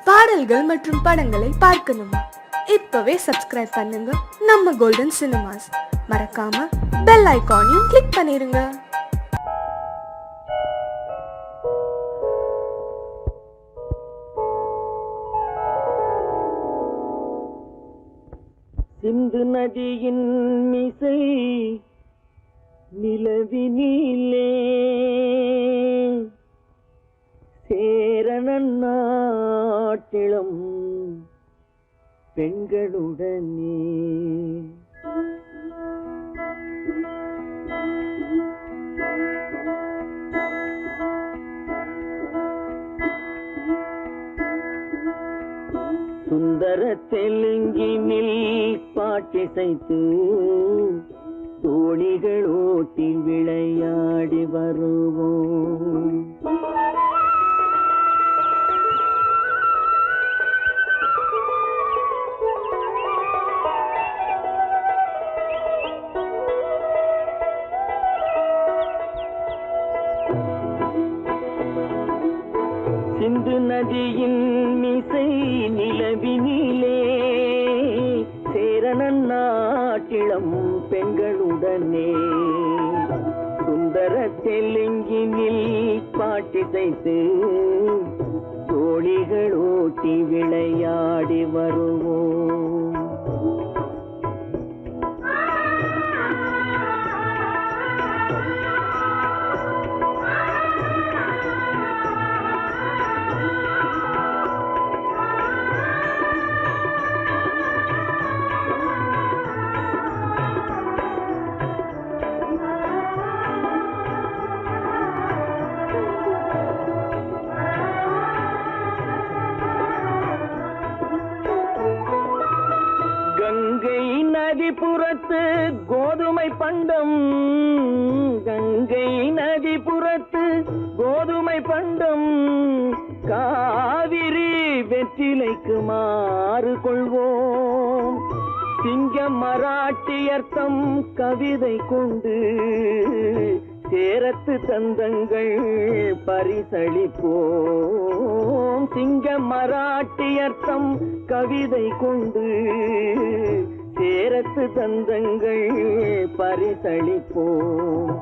பாடல்கள் மற்றும் படங்களை பார்க்கணுமா? இப்பவே சப்ஸ்கிரைப் பண்ணுங்க நம்ம கோல்டன் சினிமாஸ். மறக்காம பெல் ஐகானையும் கிளிக் பண்ணிருங்க. சிந்து நதியின் மிசை நிலவினிலே சேரணன் நாட்டிளம் பெண்களுடனே சுந்தர தெலுங்கினில் பாட்டிசைத்து தோணிகள் ஓட்டி விளையாடி வருவோம். சிந்து நதியின் மிசை நிலவினிலே சேரணன் நாட்டிளம் பெண்களுடனே சுந்தர தெலுங்கினில் பாட்டிசைத்து தோணிகள் ஓட்டி விளையாடி வருவோம். கங்கை நதிபுறத்து கோதுமை பண்டம், கங்கை நதிபுறத்து கோதுமை பண்டம், காவிரி வெற்றிலைக்கு மாறு கொள்வோம். சிங்க மராட்டியர்த்தம் கவிதை கொண்டு சேரத்து தந்தங்கள் பரிசளிப்போம். சிங்க மராட்டியர்த்தம் கவிதை கொண்டு சேரத்து தந்தங்கள் பரிசளிப்போம்.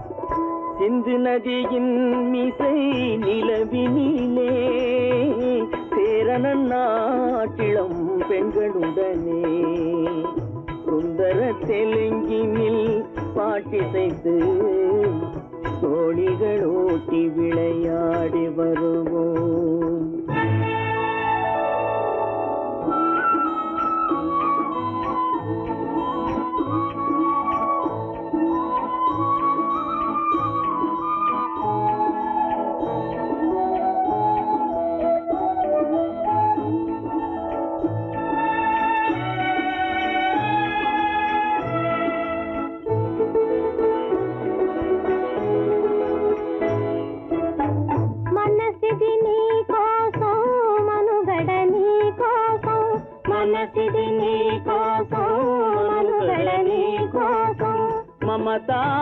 சிந்து நதியின் மிசை நிலவினிலே சேரணன் நாட்டிளம் பெண்களுடனே சுந்தர தெலுங்கினில் பாட்டிசைத்து தோணிகள் ஓட்டி விளையாடி வருவோம்.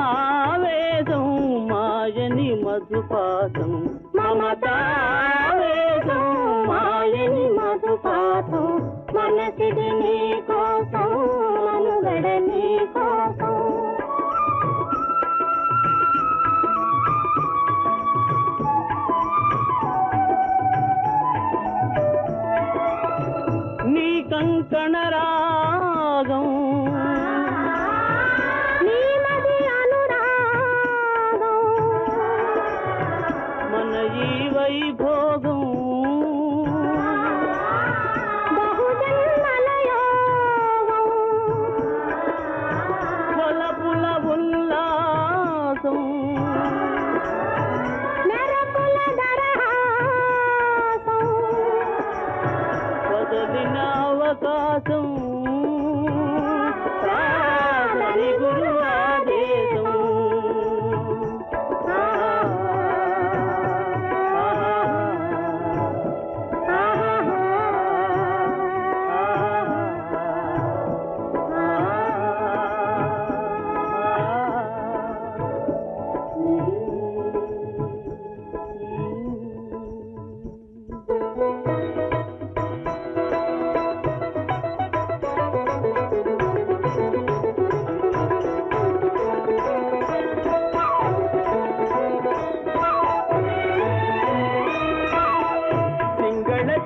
మమతావేదం మాయని మధుపాతం, మమతావేదం మాయని మధుపాతం, మనసిది నీ కోసం మనుగడ నీ కోసం. నీ కంకణ రాగం వైభోగం బహుజన్మలయోగం వలపుల ఉల్లాసం మెరపుల దరహాసం వదలిన అవకాశం సాగని గురు ఆదేశం.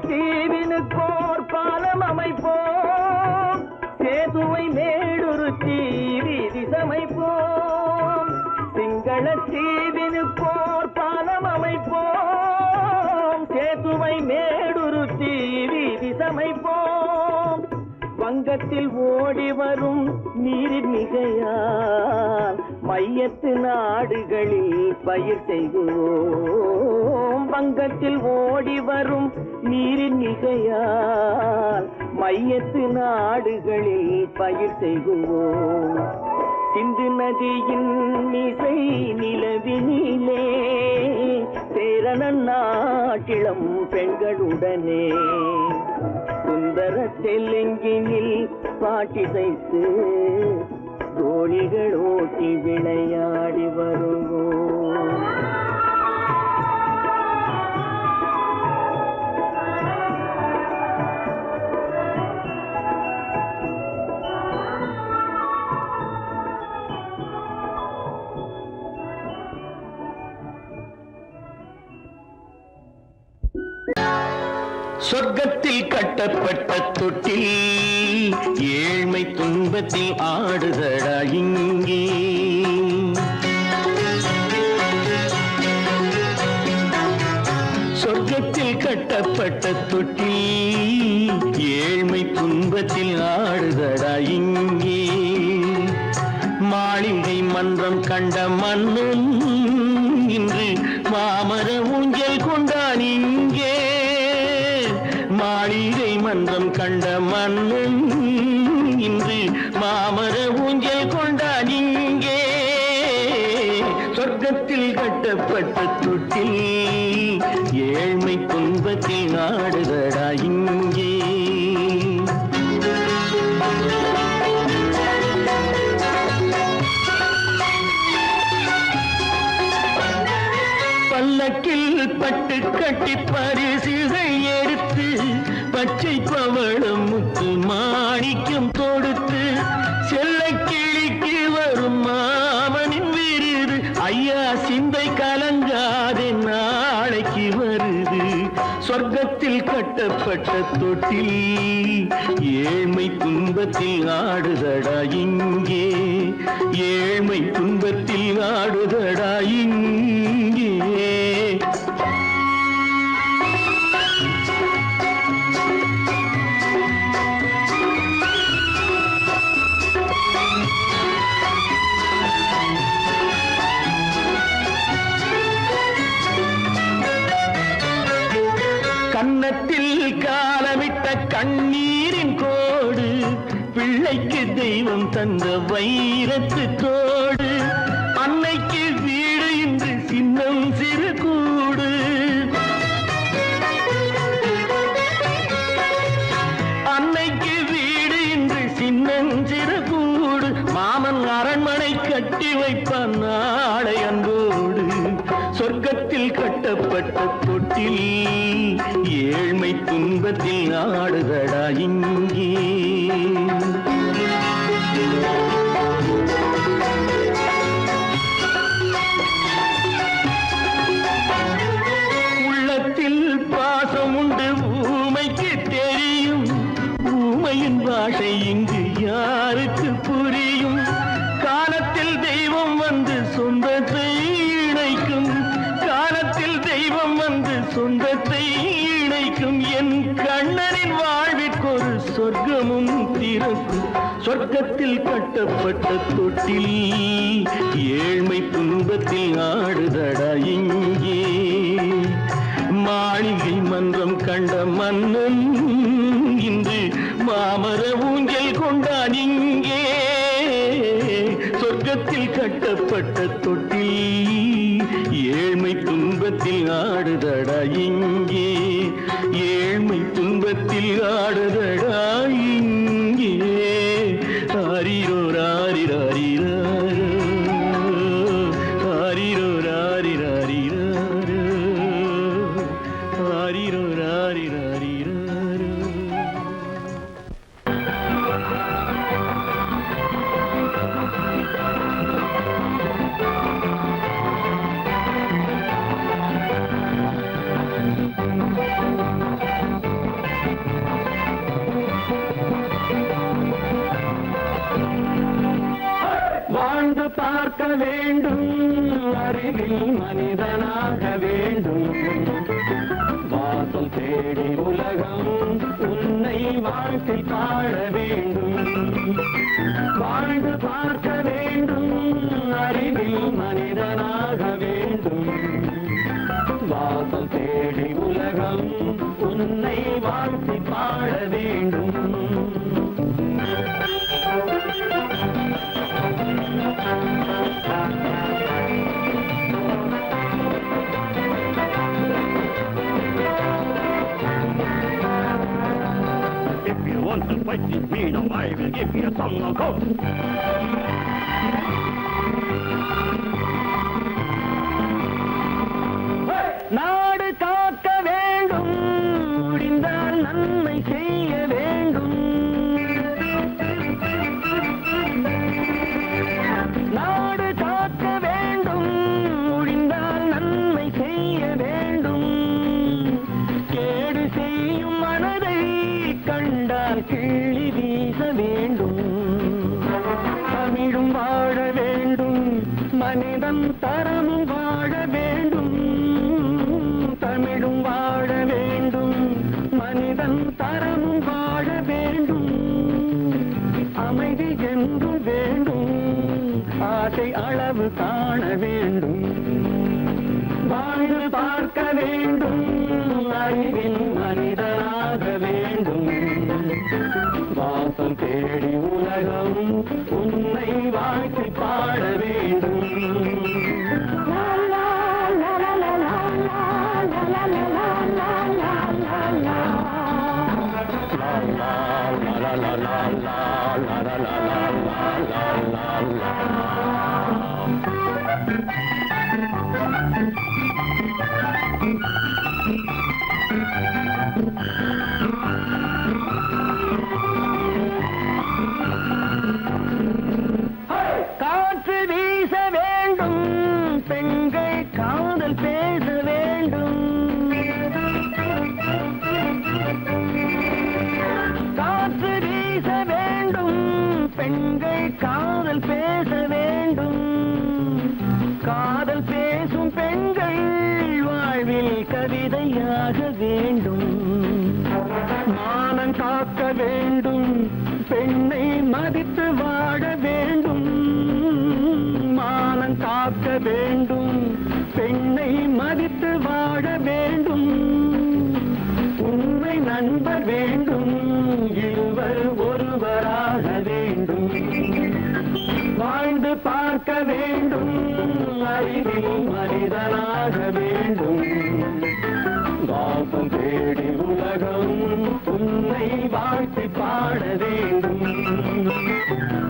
தீவினுக்கோர் பாலம் அமைப்போம், சேதுவை மேடுருத்தி வீதி சமைப்போம். சிங்கள தீவினுக்கோர் பாலம் அமைப்போம், சேதுவை மேடுருத்தி வீதி சமைப்போம். வங்கத்தில் ஓடி வரும் நீரின் மிகையால் மையத்து நாடுகளில் பயிர் செய்வோம். வங்கத்தில் ஓடி வரும் நீரின் மிகையால் மையத்து நாடுகளில் பயிர் செய்வோம். சிந்து நதியின் மிசை நிலவினிலே சேரணன் நாட்டிளம் பெண்களுடனே சுந்தர தெலுங்கினில் பாட்டிசைத்து தோழிகள் ஓட்டி விளையாடி வருவோம். சொர்க்கத்தில் கட்டப்பட்ட தொட்டில் ஏழ்மை துன்பத்தில் ஆடுதடா இங்கே. சொர்க்கத்தில் கட்டப்பட்ட தொட்டில் ஏழ்மை துன்பத்தில் ஆடுதடா இங்கே. மாளிகை மன்றம் கண்ட மன்னன் இன்று மாமர ஊஞ்சல் கொண்டான் இங்கே. மாளிகை மன்றம் கண்ட மன்னன் இன்று மாமர ஊஞ்சல் கொண்டான் இங்கே. சொர்க்கத்தில் கட்டப்பட்ட தொட்டில் ஏழ்மை துன்பத்தில் ஆடுதடா இங்கே. பல்லக்கில் பட்டு கட்டி பரிசுகள் எடுத்து பச்சை பவளம் முத்து மாணிக்கம் தொடுத்து செல்ல கிளிக்கு வரும் மாமனின் விருது. ஐயா சிந்தை கலங்காதே நாளைக்கு வருது. சொர்க்கத்தில் கட்டப்பட்ட தொட்டில் ஏழ்மை துன்பத்தில் ஆடுதடா இங்கே. ஏழ்மை துன்பத்தில் ஆடுதடா இங்கே. கன்னத்தில் காலமிட்ட கண்ணீரின் கோடு, பிள்ளைக்கு தெய்வம் தந்த வைரத்து தோடு. அன்னைக்கு வீடு இன்று சின்னம் சிறு கூடு. அன்னைக்கு வீடு இன்று சின்னம் சிறு கூடு. மாமன் அரண்மனை கட்டி வைப்பான் நாளை அன்போடு. சொர்க்கத்தில் கட்டப்பட்ட தொட்டில் ஏழ்மை துன்பத்தில் ஆடுதடா இங்கே. உள்ளத்தில் பாசம் உண்டு ஊமைக்கு தெரியும். ஊமையின் பாஷை இங்கு யாருக்கு புரியும்? காலத்தில் தெய்வம் வந்து சொந்தத்தை இணைக்கும். காலத்தில் தெய்வம் வந்து சொந்தத்தை இணைக்கும். என் கண்ணனின் வாழ்விற்கொரு சொர்க்கமும் திறக்கும். சொர்க்கத்தில் கட்டப்பட்ட தொட்டில் ஏழ்மை துன்பத்தில் ஆடுதடா இங்கே. மாளிகை மன்றம் கண்ட மன்னன் இன்று மாமர ஊஞ்சல் கொண்டான் இங்கே. சொர்க்கத்தில் கட்டப்பட்ட தொட்டில் ஏழ்மை துன்பத்தில் ஆடுதடா இங்கே. ஏழ்மை துன்பத்தில் ஆடுதடா இங்கே. ஆரிரோ ராரிராரிராரோ, ஆரிரோ ராரிராரிராரோ, ஆரிரோ ராரிராரிராரோ. பார்க்க வேண்டும் அறிவில் மனிதனாக வேண்டும் வாசல் தேடி உலகம் உன்னை வாழ்க்கை பாட வேண்டும் வாழ்ந்து பார்க்க வேண்டும் அறிவில் மனிதனாக வேண்டும் வாசல் தேடி உலகம் உன்னை வாழ்க்கை பாட வேண்டும் If you want to fight with me, now I will give you a song of hope. நாடு காக்க வேண்டும் முடிந்தால் நன்மை செய்ய வேண்டும் நாடு காக்க வேண்டும் முடிந்தால் நன்மை செய்ய வேண்டும் கேடு செய்யும் மனதை கண்டால் கிள்ளி வீச வேண்டும் தமிழும் வாழ வேண்டும் மனிதன் தரமும் வாழ வேண்டும் தமிழும் வாழ வேண்டும் மனிதன் தரமும் வாழ வேண்டும் அமைதி என்றும் வேண்டும் ஆசை அளவு காண வேண்டும் வாழ்ந்து பார்க்க வேண்டும் அறிவின் மனிதனாக வேண்டும் வாசல் தேடி உலகம் உன்னை வாழ்க்கை பாட வேண்டும் காற்று வீச வேண்டும் பெண்கள் காதல் பேச வேண்டும் காற்று வீச வேண்டும் பெண்கள் காதல் பேச வேண்டும் காதல் பேசும் பெண்கள் வாழ்வில் கவிதையாக வேண்டும் மானம் காக்க வேண்டும் பெண்ணை மதித்து வாழ வேண்டும் மானம் காக்க வேண்டும் பெண்ணை மதித்து வாழ வேண்டும் உண்மை நண்பர் வேண்டும் இருவர் ஒருவராக வேண்டும் வாழ்ந்து பார்க்க வேண்டும் அறிவில் மனிதனாக வேண்டும் வாசம் தேடி உலகம் உன்னை வாழ்த்தி பாட வேண்டும்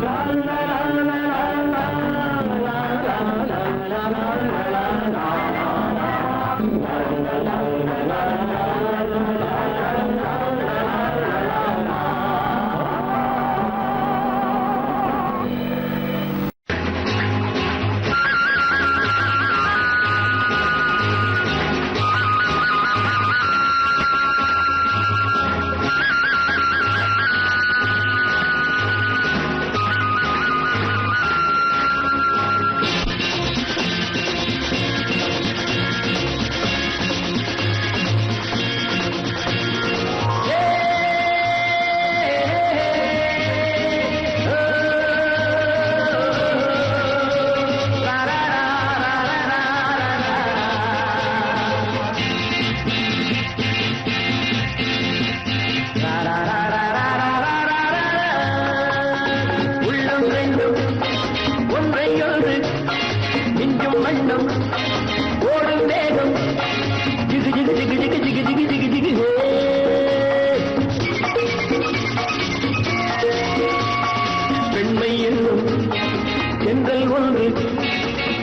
லா லா லா லா லா லா லா லா லா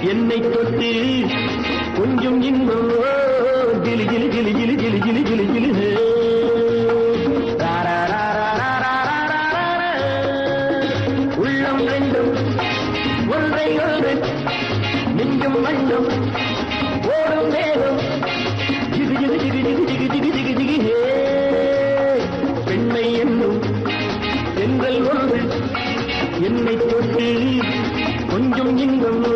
என்னை தொட்டு கொஞ்சம் இன்பம் ஜிலி ஜிலி ஜிலி ஜிலி ஜிலி ஜிலி ஜிலி ஜிலி உள்ளம் ரெண்டும் ஒன்றை ஒன்று நெஞ்சும் மண்ணும் ஓடும் வேகம் ஜிகு ஜிகு ஜிகு ஜிகு ஜிகு ஜிகு ஜிகு ஜிகு பெண்மை என்னும் எங்கள் ஒன்று என்னை தொட்டு கொஞ்சம் இன்பம்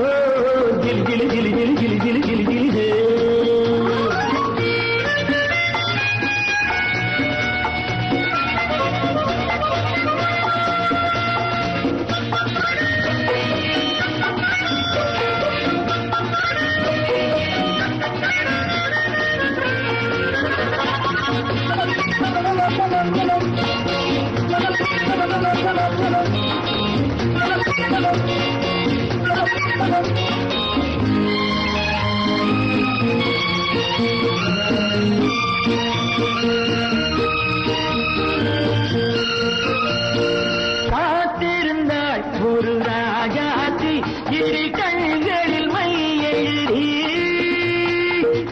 காத்திருந்தாள் ஒரு ராஜாத்தி இரு கண்களில் மை எழுதி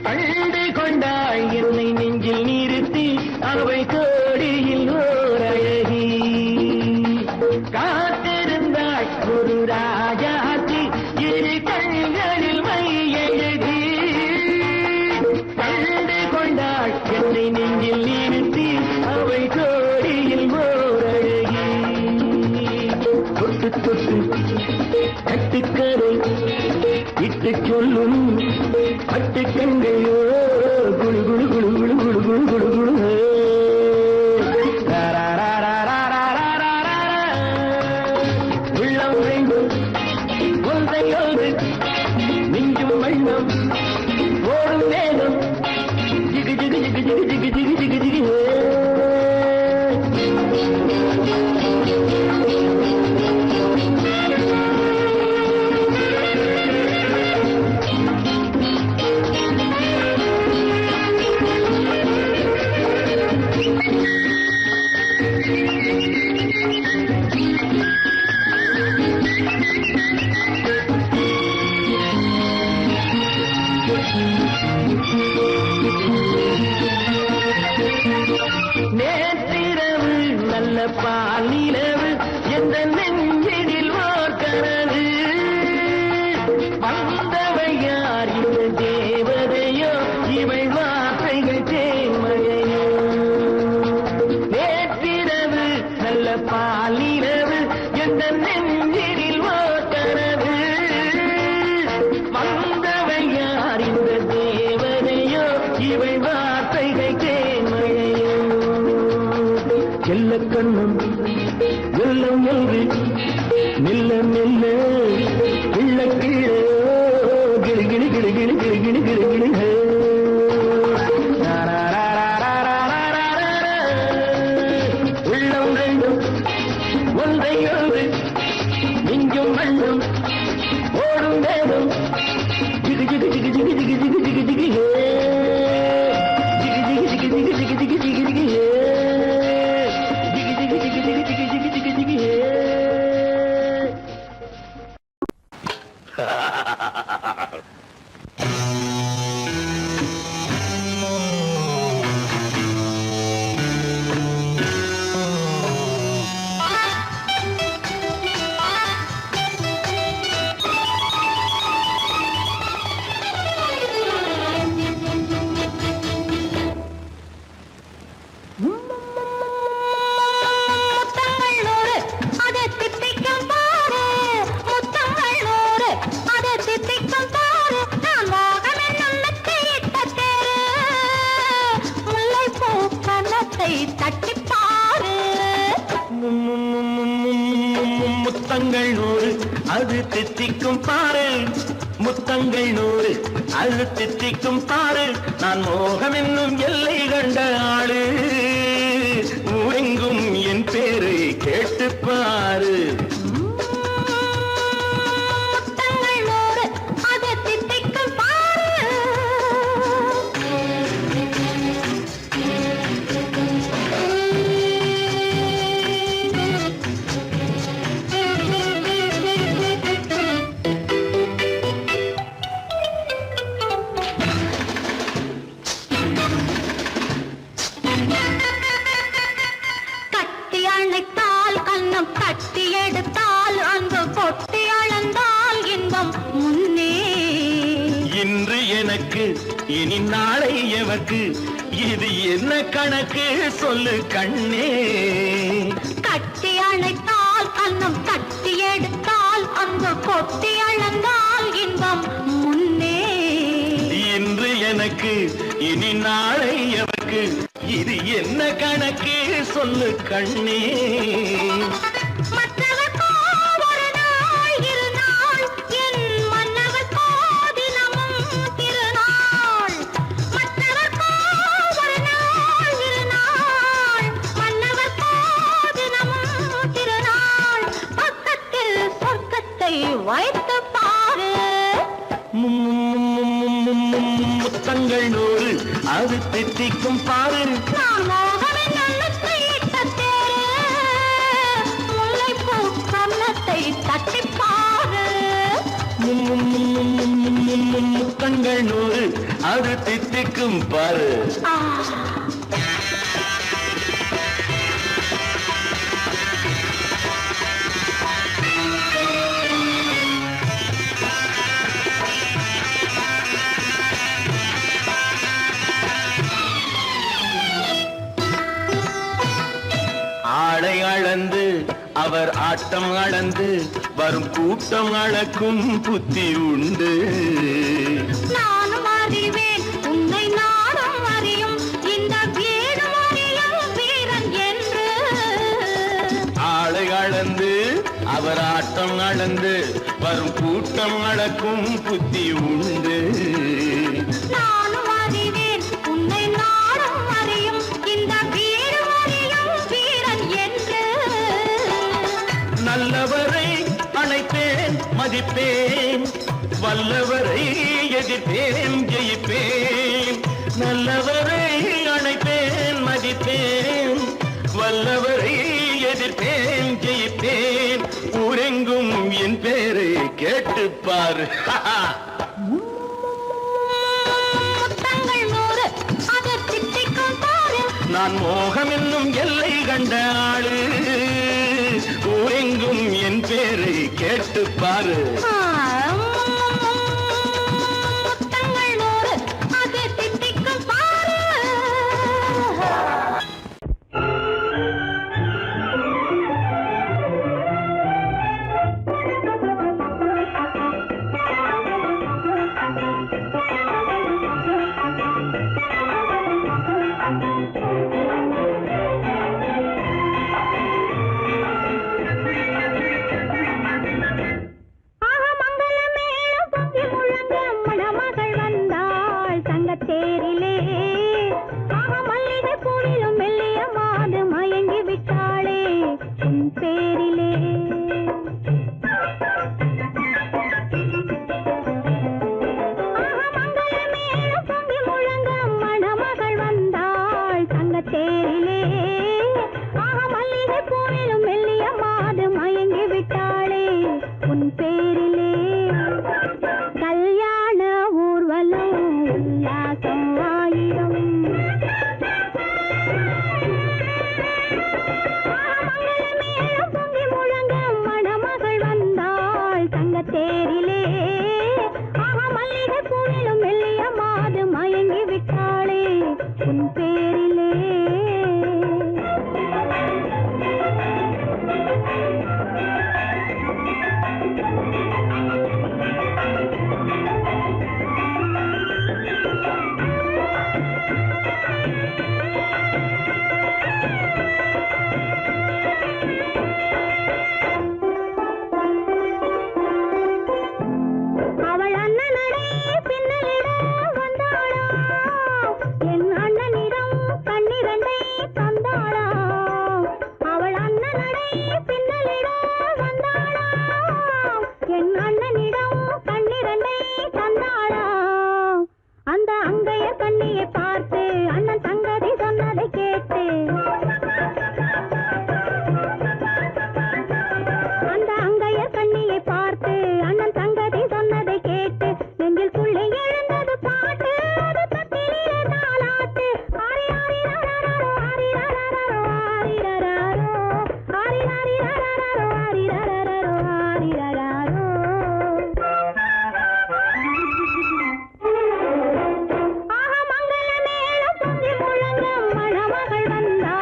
கண்டு கொண்டாள் என்னை நெஞ்சில் நிறுத்தி அவை கோடியில் ஓர் அழகி காத்திருந்தாள் ஒரு ராஜாத்தி இரு கண்களில் மை எழுதி கண்டு கொண்டாள் என்னை நெஞ்சில் நிறுத்தி அவை கோடியில் ஓர் அழகி தொட்டு தொட்டு கட்டுக்கரை இட்டு சொல்லும் பட்டு கண்கையோ குழு குழு குழு குழு குழு குழு குழு குழு உள்ளம் வேண்டும் ஒன்றையோடு நெஞ்சும் வண்ணம் ஓடும் வேகம் ஜிகு ஜிகு ஜிகு ஜிகு ஜிகு ஜிகு ஜிகு ஜிகு நேற்றிரவு நல்ல பாலிரவு எந்த நெஞ்சினில் ஓர் கனவு வந்தவை யார் இந்த தேவதையோ இவள் வார்த்தைகள் தேன்மழையோ நேற்றிரவு நல்ல பாலிரவு எந்த நெஞ்சினில் ஓர் கனவு வந்தவை யார் இந்த தேவதையோ இவள் வார்த்தைகள் தேன்மழையோ செல்ல கண்ணம் வெள்ளம் என்று மெல்ல மெல்ல கிள்ள கீழே கிளி கிளி கிளி கிளி கிளி கிளி கிளி கிளி உள்ளம் ரெண்டும் ஒன்றையோடு நெஞ்சும் மண்ணும் ஓடும் வேகம் ஜிகு ஜிகு ஜிகு ஜிகு ஜிகு ஜிகு ஜிகு ஜிகு ஜிகு ஜிகு ஜிகு ஜிகு ஜிகு ஜிகு ஜிகு ஜிகு முத்தங்கள் நூறு அது தித்திக்கும் பாரு முத்தங்கள் நூறு அது தித்திக்கும் பாரு நான் மோகம் என்னும் எல்லை கண்ட ஆளு ஊரெங்கும் என் பேரை கேட்டுப்பாரு இனி நாளை எவர்க்கு இது என்ன கணக்கு சொல்லு கண்ணே கட்டி அணைத்தால் கண்ணம் கட்டி எடுத்தால் அங்கு கொட்டி அளந்தால் இன்பம் முன்னே இன்று எனக்கு இனி நாளை எவர்க்கு இது என்ன கணக்கு சொல்லு கண்ணே முத்தங்கள் 100 அது தித்திக்கும் பாரு. நான் மோகனின் எண்ணத்தை இட்ட தேரு, முல்லைப்பூ கன்னத்தை தட்டிப்பாரு. முத்தங்கள் 100 அது தித்திக்கும் பாரு. ஆடை அளந்து அவர் ஆட்டம் அளந்து வரும் கூட்டம் அளக்கும் புத்தி உண்டு. நானும் அறிவேன் உன்னை நானும் அறியும் இந்த வீடு அறியும் வீரன் என்று. ஆடை அளந்து அவர் ஆட்டம் அளந்து வரும் கூட்டம் அளக்கும் புத்தி உண்டு. நானும் அறிவேன் உன்னை நானும் அறியும் இந்த வீடு அறியும் வீரன் என்று. நல்லவரை அணைப்பேன் மதிப்பேன், வல்லவரை எதிர்ப்பேன் ஜெயிப்பேன். நல்லவரை அணைப்பேன் மதிப்பேன், வல்லவரை எதிர்ப்பேன் ஜெயிப்பேன். ஊரெங்கும் என் பேரை கேட்டுப்பார். முத்தங்கள் 100 அது தித்திக்கும் பாரு. நான் மோகம் என்னும் எல்லை கண்ட ஆளு, ஊரெங்கும் என் பேரை கேட்டுப்பாரு. முத்தங்கள் 100 அது தித்திக்கும் பாரு. தேரிலே மல்லிகை பூவிலும் மெல்லிய மாது மயங்கி விட்டாளே உன் பேரிலே. மங்களமேளம் பொங்கி முழங்க மணமகள் வந்தாள் தங்க தேரிலே. மல்லிகை பூவிலும் மெல்லிய மாது மயங்கி விட்டாளே உன் பேரிலே. கல்யாண ஊர்வலம் உல்லாசம் ஆயிரம், மங்களமேளம் பொங்கி முழங்க மணமகள் வந்தாள் தங்க தேரிலே. மல்லிகை பூவிலும் மெல்லிய மாது மயங்கி விட்டாளே உன் பேரிலே. அவள் அண்ணனடே பின்னலிட வந்தாளா, என் அண்ணனிடம் கண்ணிரண்டை தந்தாளா. அவள் அண்ணனடே பின்னலிட வந்தாளா, என் அண்ணனிடம் கண்ணிரண்டை தந்தாளா. அந்த அங்கைய கண்ணியை பார்த்து அண்ணன் சங்கதி சொன்னதை கேட்டு, அந்த அங்கைய கண்ணியை பார்த்து அண்ணன் சங்கதி சொன்னதை கேட்டு நெஞ்சில் துள்ளி எழுந்தது பாட்டு. அது தட்டிலே தாலாட்டு. ஆரி ஆரி ரரரரோ ஆரி ரரரரோ ஆரி ரரரோ ஆரி ஆரி ரரரரோ ஆரி ரரரரோ ஆரி ரரரோ. மங்களமேளம் பொங்கி முழங்க மணமகள் வந்தாள்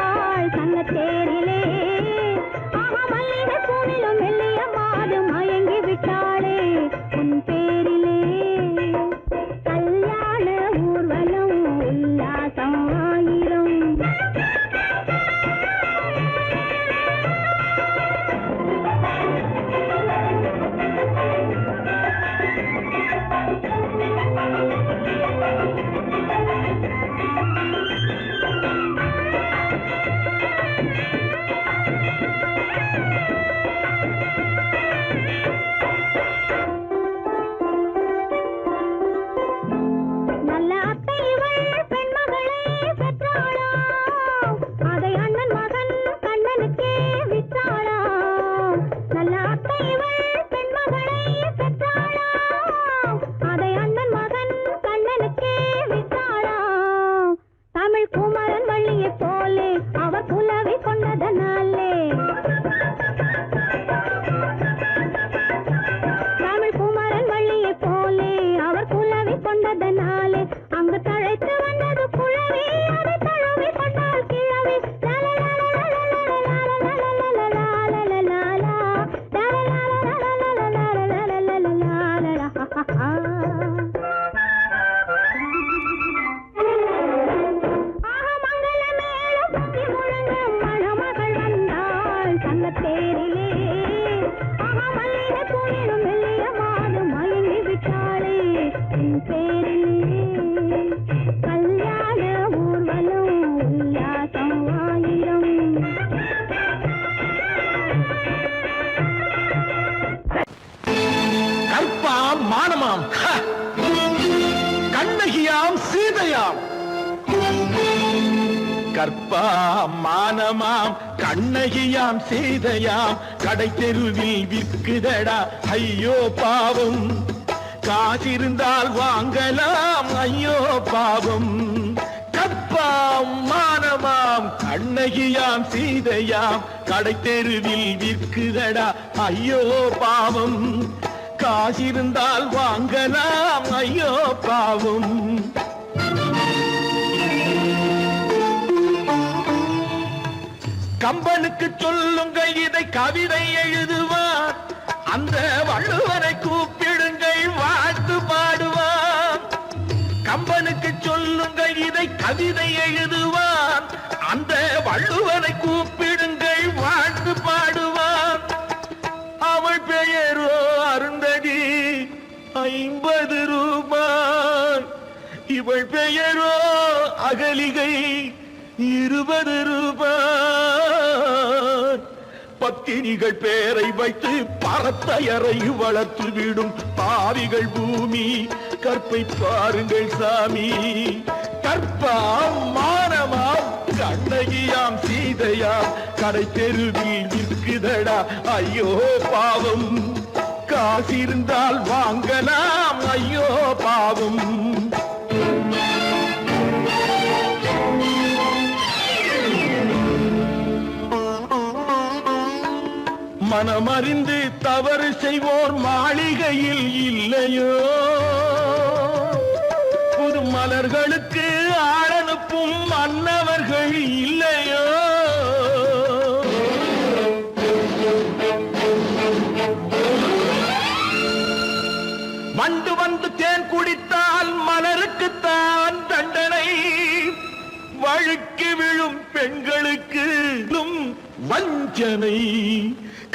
கற்பாம் மானமாம் கண்ணகியாம் சீதையாம் கடை தெருவில் விற்குதடா ஐயோ பாவம் காசிருந்தால் வாங்கலாம் ஐயோ பாவம் கற்பாம் மானமாம் கண்ணகியாம் சீதையாம் கடை தெருவில் விற்குதடா ஐயோ பாவம் காசிருந்தால் வாங்கலாம் ஐயோ பாவம் கம்பனுக்கு சொல்லுங்கள் இதை கவிதை எழுதுவார் அந்த வள்ளுவரை கூப்பிடுங்கள் வாழ்த்து பாடுவார் கம்பனுக்கு சொல்லுங்கள் இதை கவிதை எழுதுவார் அந்த வள்ளுவரை கூப்பிடுங்கள் வாழ்த்து பாடுவார் அவள் பெயரோ அருந்ததி 50 ரூபாய் இவள் பெயரோ அகலிகை 20 ரூபாய் பத்தினிகள் பேரை வைத்து பரத்தையரை வளர்த்து விடும் பாவிகள் பூமி கற்பை பாருங்கள் சாமி கற்பாம் மானமாம் கண்ணகியாம் சீதையாம் கடை தெருவில் விற்குதடா ஐயோ பாவம் காசிருந்தால் வாங்கலாம் ஐயோ பாவம் மனமறிந்து தவறு செய்வோர் மாளிகையில் இல்லையோ புது மலர்களுக்கு ஆளனுப்பும் மன்னவர்கள் இல்லையோ வண்டு வந்து தேன் குடித்தால் மலருக்குத்தான் தண்டனை வழுக்கி விழும் பெண்களுக்கு வஞ்சனை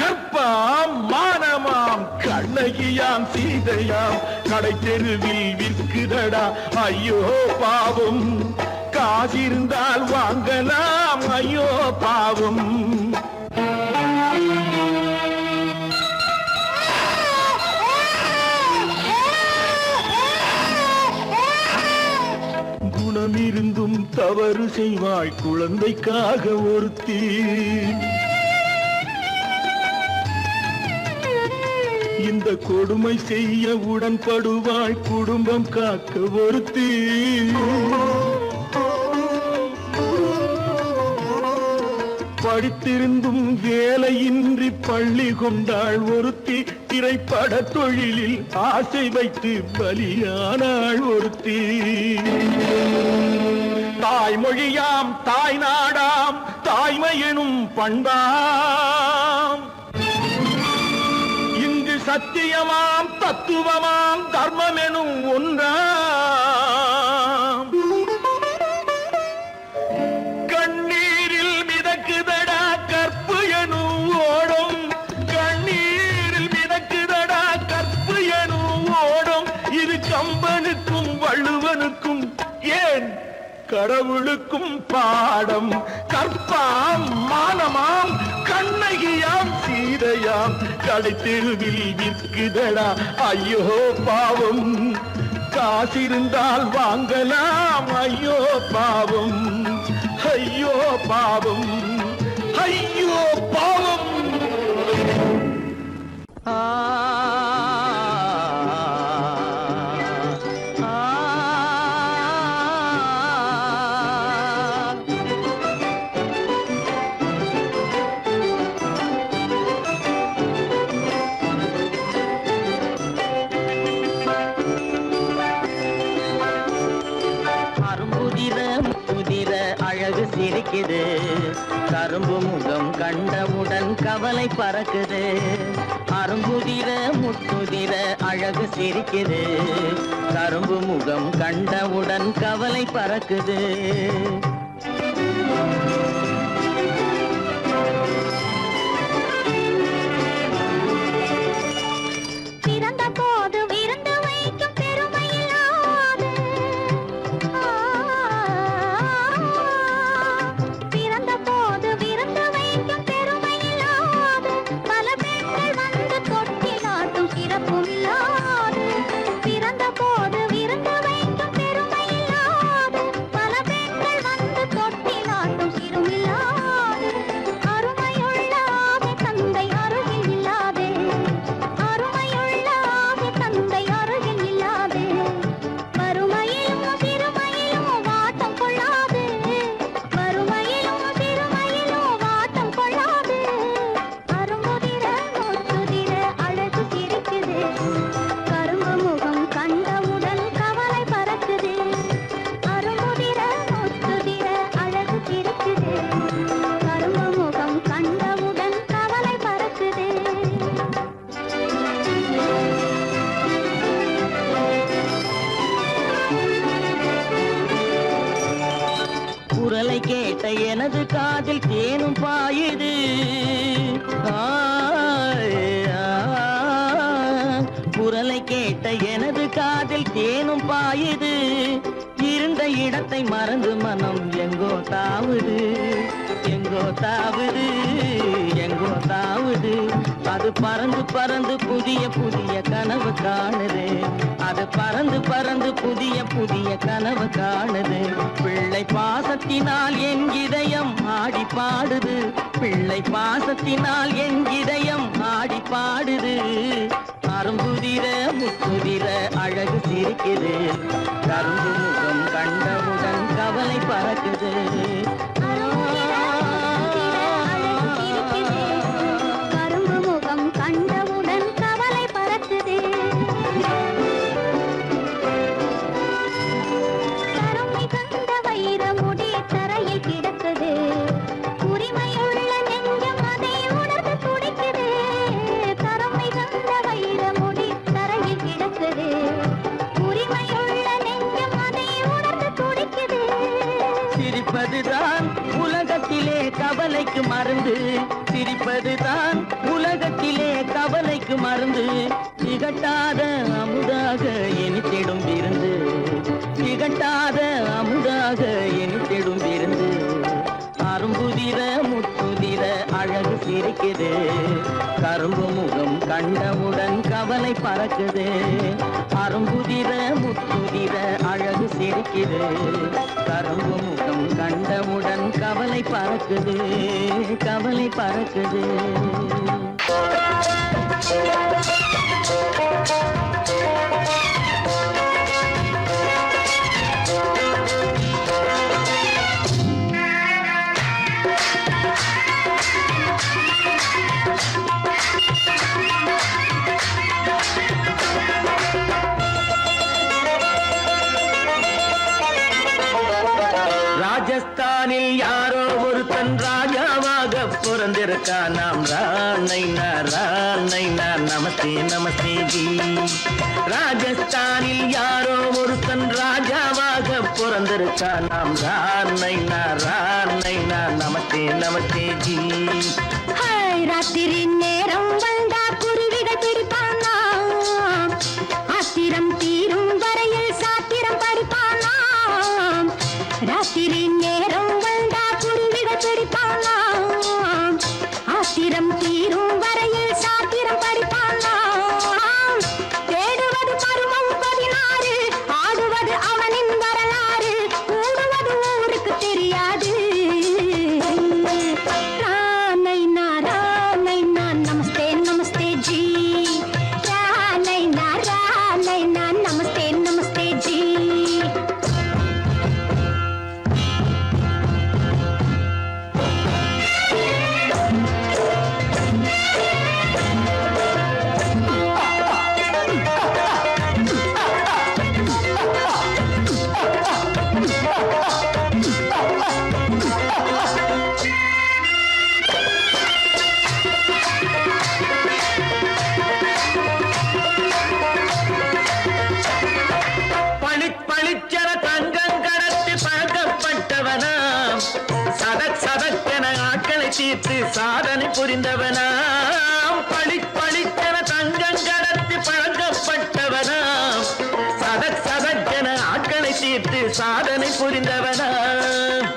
கற்பாம் மானமாம் கண்ணகியாம் சீதையாம் கடை தெருவில் விற்குதடா ஐயோ பாவம் காசிருந்தால் வாங்கலாம் ஐயோ பாவம் குணமிருந்தும் தவறு செய்வாய் குழந்தைக்காக ஒருத்தி இந்த கொடுமை செய்ய உடன்படுவாய் குடும்பம் காக்க ஒருத்தி படித்திருந்தும் வேலையின்றி பள்ளி கொண்டாள் ஒருத்தி திரைப்பட தொழிலில் ஆசை வைத்து பலியானாள் ஒருத்தி தாய்மொழியாம் தாய் நாடாம் தாய்மையெனும் பண்பாம் இங்கு சத்தியமாம் தத்துவமாம் தர்மமெனும் ஒன்றாம் கண்ணீரில் மிதக்குதடா கற்பு எனும் ஓடும் கண்ணீரில் மிதக்குதடா கற்பு எனும் ஓடும் இது கம்பனுக்கும் வள்ளுவனுக்கும் ஏன் கடவுளுக்கும் பாடம் கற்பாம் மானமாம் கண்ணகியாம் சீதையாம் கடை தெருவில் விற்குதடா ஐயோ பாவம் காசிருந்தால் வாங்கலாம் ஐயோ பாவம் ஐயோ பாவம் ஐயோ பாவம் சிரிக்குது கரும்பு முகம் கண்டவுடன் கவலை பறக்குது அரும்புதிர முத்துதிர அழகு சிரிக்குது கரும்பு முகம் கண்டவுடன் கவலை பறக்குது பிறந்த போது விருந்து வைக்கும் பெருமை இல்லாது பல பெண்கள் வந்து கேட்ட எனது காதில் தேனும் பாயுது இருந்த இடத்தை மறந்து மனம் எங்கோ தாவுது எங்கோ தாவுது எங்கோ தாவுது அது பறந்து பறந்து புதிய புதிய கனவு காணுது அது பறந்து பறந்து புதிய புதிய கனவு காணுது பிள்ளை பாசத்தினால் என் இதயம் ஆடி பாடுது பிள்ளை பாசத்தினால் என் இதயம் ஆடி பாடுது அரும்புதிர முத்துதிர அழகு சிரிக்குது கரும்பு முகம் கண்டவுடன் கவலை பறக்குது கரும்பு முகம் கண்டவுடன் கவலை பறக்குது கருமை கண்ட வைர முடி தரையில் கிடக்குது உரிமையுள்ள நெஞ்சம் அதை உணர்ந்து துடிக்குது கருமை கண்ட வைர முடி தரையில் கிடக்குது உரிமையுள்ள நெஞ்சம் அதை உணர்ந்து துடிக்குது சிரிப்பதுதான் உலகத்திலே கவலைக்கு மருந்து சிரிப்பதுதான் உலகத்திலே கவலைக்கு மருந்து திகட்டாத அமுதாக இனித்திடும் விருந்து திகட்டாத அமுதாக இனித்திடும் விருந்து அரும்புதிர முத்துதிர அழகு சிரிக்குது கரும்பு முகம் கண்டவுடன் கவலை பறக்குது அரும்புதிர முத்துதிர அழகு சிரிக்குது கரும்பு முகம் கண்டவுடன் கவலை பறக்குது கவலை பறக்குது ராஜஸ்தானில் யாரோ ஒருத்தன் ராஜாவாக பிறந்திருக்கான் நாம் ராணைனா நமஸ்தே நமஸ்தே ஜி ராஜஸ்தானில் யாரோ ஒருத்தன் ராஜாவாக பிறந்திருக்கான் நாம் ராணைனா நமஸ்தே நமஸ்தே ஜி ராத்திரி நேரம் வந்தா குருவிகள் பிடிப்பானா ஆத்திரம் தீரும் வரையில் சாத்திரம் படிப்பானா ராத்திரி நேரம் வந்தா குருவிகள் பிடிப்பானா ஆத்திரம் தீரும் வரையில் சாத்திரம் படிப்பானா தேடுவது பருவம் 16 ஆடுவது அவனின் வரலாறு கூடுவது ஊருக்கு தெரியாது ராணைனா நமஸ்தே நமஸ்தே ஜி ராணைனா நமஸ்தே நமஸ்தே ஜி பளிச்சென தங்கம் கடத்தி பழக்கப்பட்டவனாம் சதக்கென ஆட்களை தீர்த்து சாதனை புரிந்தவனாம் பளிச்சென தங்கம் கடத்தி பழக்கப்பட்டவனாம் சதக்கென ஆட்களை தீர்த்து சாதனை புரிந்தவனாம்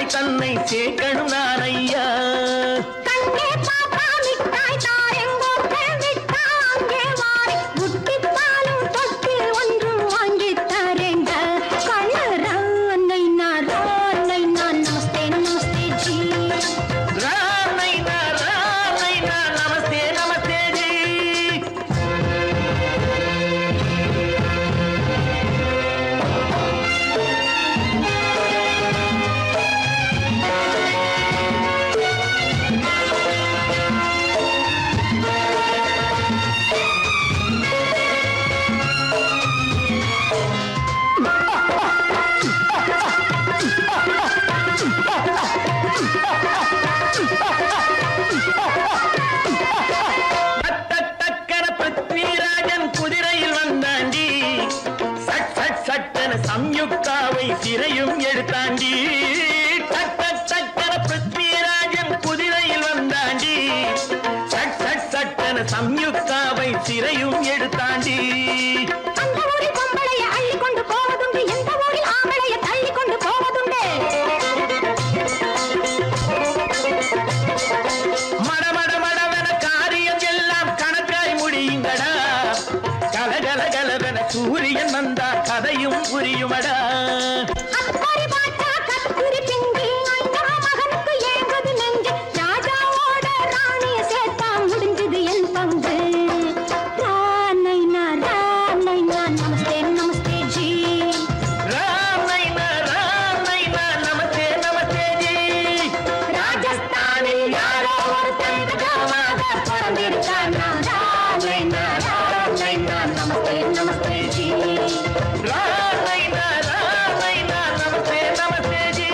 தன்னை சேர்க்கணும் நான் ஐயா கண்ணே பாப்பா மிட்டாய் தாரே சம்யுக்தாவை சிறையும் எடுத்தாண்டி. அந்த ஊரில் பொம்பளைய அள்ளி கொண்டு போவதுண்டு, எந்த ஊரில் ஆம்பளைய தள்ளி கொண்டு போவதுண்டு. மடமட மடவென காரியம் எல்லாம் கணக்காய் முடியுங்கடா. கலகல கலவென சூரியன் வந்தா கதையும் புரியுமடா. அக்கறை பார்த்தா கத்திரி பிஞ்சு, அண்ணா மகனுக்கு ஏங்குது நெஞ்சு. ராஜாவோட ராணிய சேர்த்தா முடிஞ்சது என் பங்கு. ராமைனா ராமைனா நமஸ்தே நமஸ்தே ஜி. ராம் நைனா நமஸ்தே நமஸ்தே ஜி. ராஜஸ்தானில் யாரோ ஒருத்தன் ராஜாவாக பிறந்திருக்கானா. ராமைனா நமஸ்தே நமஸ்தே ஜி. ராம் நைனா நமஸ்தே நமஸ்தே ஜி.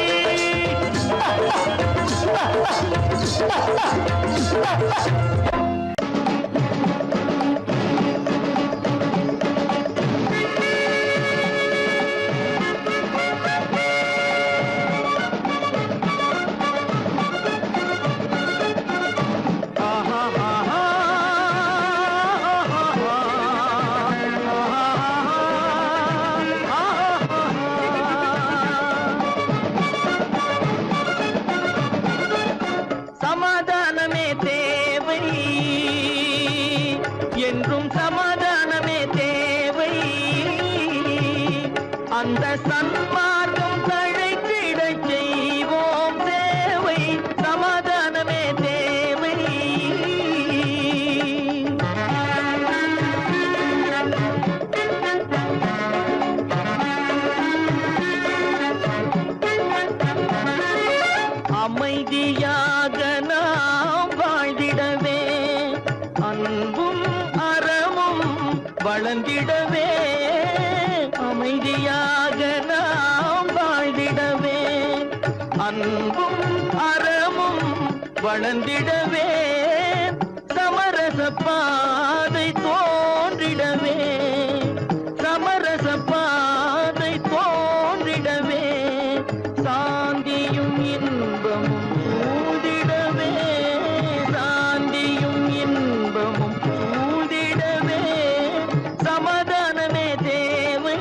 சமாதானமே தேவை என்றும் சமாதானமே தேவை. அந்த சன்மார்க்கம் தழைத்திடச் செய்வோம் சேவை. சமாதானமே தேவை. அமைதியாக நாம் வாழ்ந்திடவே, அன்பும் அறமும் வளர்ந்திடவே. அமைதியாக நாம் வாழ்ந்திடவே, அன்பும் அறமும் வளர்ந்திடவே. சமரச பாதை தோன்றிடவே, சமரச பாதை தோன்றிடவே. சாந்தியும் இன்பமும் சூழ்ந்திடவே, சாந்தியும் இன்பமும் சூழ்ந்திடவே. சமாதானமே தேவை.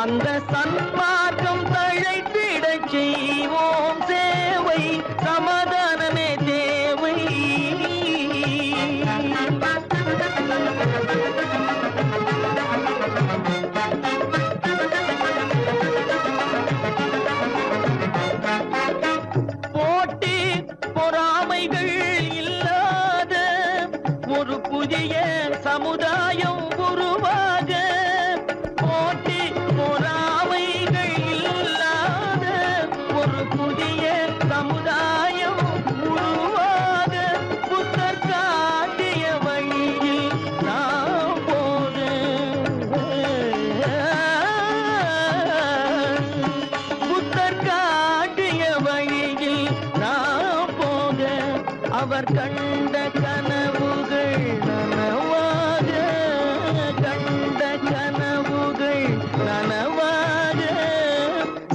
அந்த சன்மார்க்கம் தழைத்திடச் செய்வோம் சேவை. சமாதானமே தேவை. போட்டி பொறாமைகள் இல்லாத ஒரு புதிய சமுதாயம் உருவாக. போட்டி பொறாமைகள் இல்லாத ஒரு புதிய சமுதாயம் உருவாக. புத்தர் காட்டிய வழியில் நாம் போக, புத்தர் காட்டிய வழியில் நாம் போக. அவர் கண்ட கனவுகள் நனவாக, கண்ட கனவுகள் நனவாக.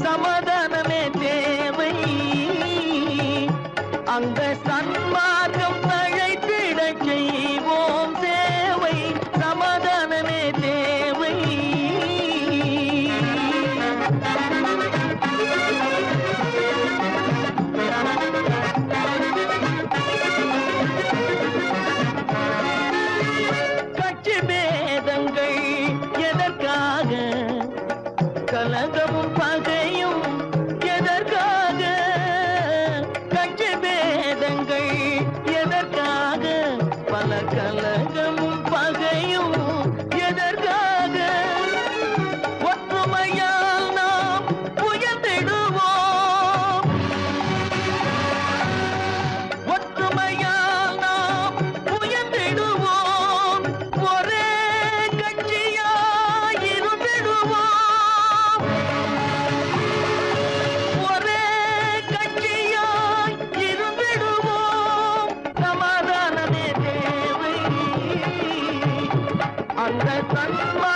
சமாதானமே தேவை. அந்த சன்மார்க்கம் தழைத்திடச் செய்வோம் சேவை. சமாதானமே தேவை. கட்சி பேதங்கள் எதற்காக, கலகமும் பகையும் எதற்காக. கட்சி பேதங்கள் எதற்காக, பல கலகமும் பகையும் எதற்காக. ஒற்றுமையால் நாம் உயர்ந்திடுவோம், ஒற்றுமையால் நாம் உயர்ந்திடுவோம். ஒரே கட்சியாய் இருந்திடுவோம், ஒரே கட்சியாய் இருந்திடுவோம். சமாதானமே தேவை. அந்த சன்மா